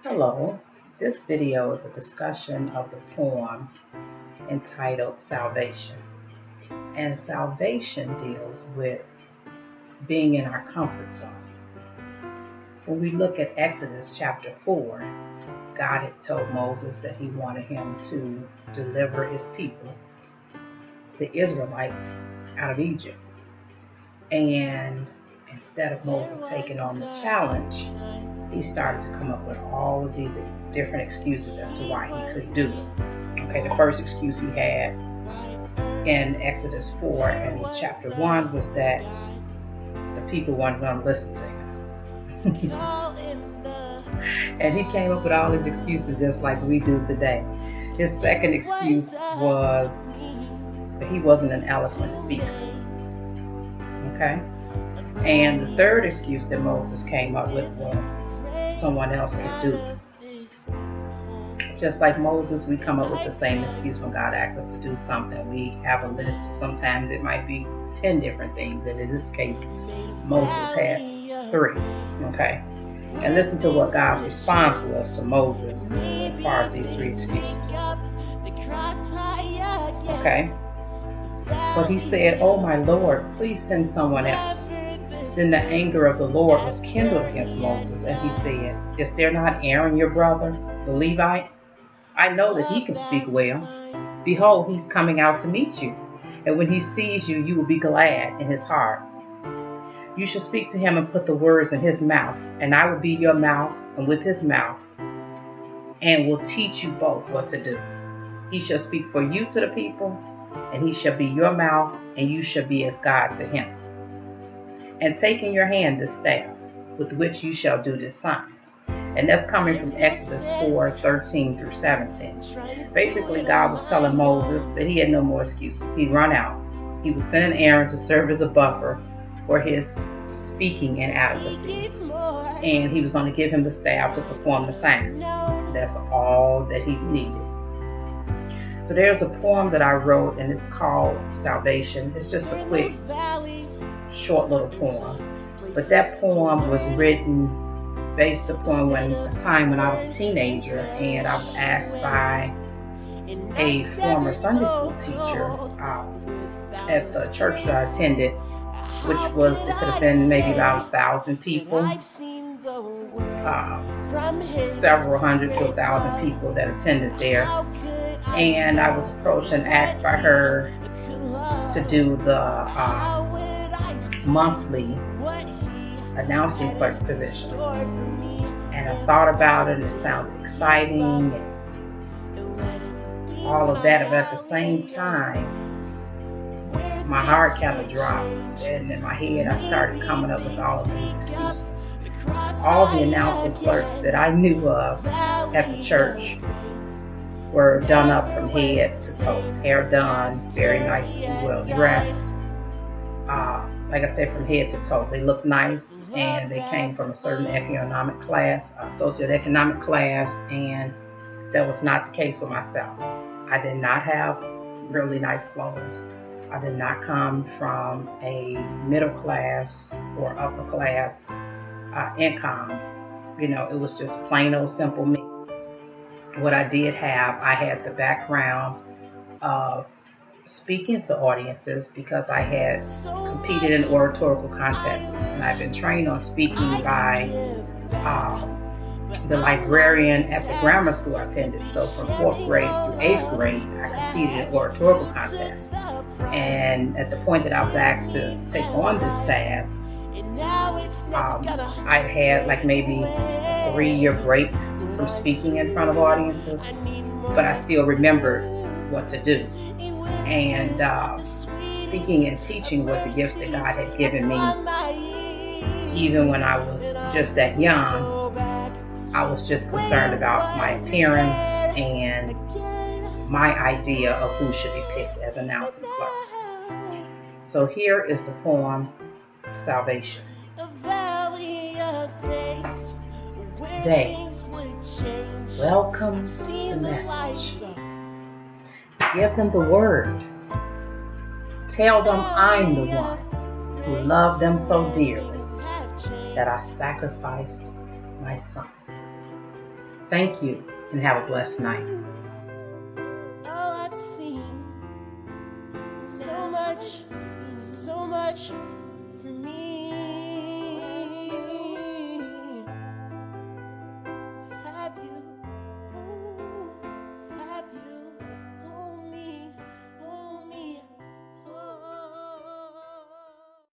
Hello, this video is a discussion of the poem entitled Salvation. And salvation deals with being in our comfort zone. When we look at Exodus chapter 4, God had told Moses that he wanted him to deliver his people, the Israelites, out of Egypt. And instead of Moses taking on the challenge, he started to come up with all of these different excuses as to why he could do it. Okay, the first excuse he had in Exodus 4 and chapter 1 was that the people weren't going to listen to him. And he came up with all his excuses just like we do today. His second excuse was that he wasn't an eloquent speaker. Okay? And the third excuse that Moses came up with was someone else could do it. Just like Moses, we come up with the same excuse when God asks us to do something. We have a list. Sometimes it might be 10 different things. And in this case, Moses had 3. Okay? And listen to what God's response was to Moses as far as these 3 excuses. Okay? But he said, "Oh my Lord, please send someone else." Then the anger of the Lord was kindled against Moses, and he said, "Is there not Aaron your brother, the Levite? I know that he can speak well. Behold, he's coming out to meet you, and when he sees you, you will be glad in his heart. You shall speak to him and put the words in his mouth, and I will be your mouth and with his mouth, and will teach you both what to do. He shall speak for you to the people, and he shall be your mouth, and you shall be as God to him. And take in your hand the staff, with which you shall do the signs." And that's coming from Exodus 4:13 through 17. Basically, God was telling Moses that he had no more excuses. He'd run out. He was sending Aaron to serve as a buffer for his speaking inadequacies. And he was going to give him the staff to perform the signs. That's all that he needed. So there's a poem that I wrote, and it's called Salvation. It's just a quick, short little poem. But that poem was written based upon a time when I was a teenager, and I was asked by a former Sunday school teacher at the church that I attended, which it could have been maybe about 1,000 people, several hundred to 1,000 people that attended there. And I was approached and asked by her to do the monthly announcing clerk position. And I thought about it, and it sounded exciting and all of that, but at the same time, my heart kind of dropped, and in my head I started coming up with all of these excuses. All the announcing clerks that I knew of at the church were done up from head to toe, hair done, very nice and well dressed. Like I said, from head to toe, they looked nice, and they came from a certain economic class, socioeconomic class, and that was not the case for myself. I did not have really nice clothes. I did not come from a middle class or upper class income. It was just plain old simple me. What I did have, I had the background of speaking to audiences because I had competed in oratorical contests, and I've been trained on speaking by the librarian at the grammar school I attended. So from 4th grade through 8th grade, I competed in oratorical contests. And at the point that I was asked to take on this task, I had like maybe a 3-year break from speaking in front of audiences, but I still remembered what to do. And speaking and teaching were the gifts that God had given me. Even when I was just that young, I was just concerned about my appearance and my idea of who should be picked as announcing clerk. So here is the poem, Salvation. They welcome the message. Give them the word. Tell them I'm the one who loved them so dearly that I sacrificed my son. Thank you and have a blessed night. Oh, I've seen so much for me.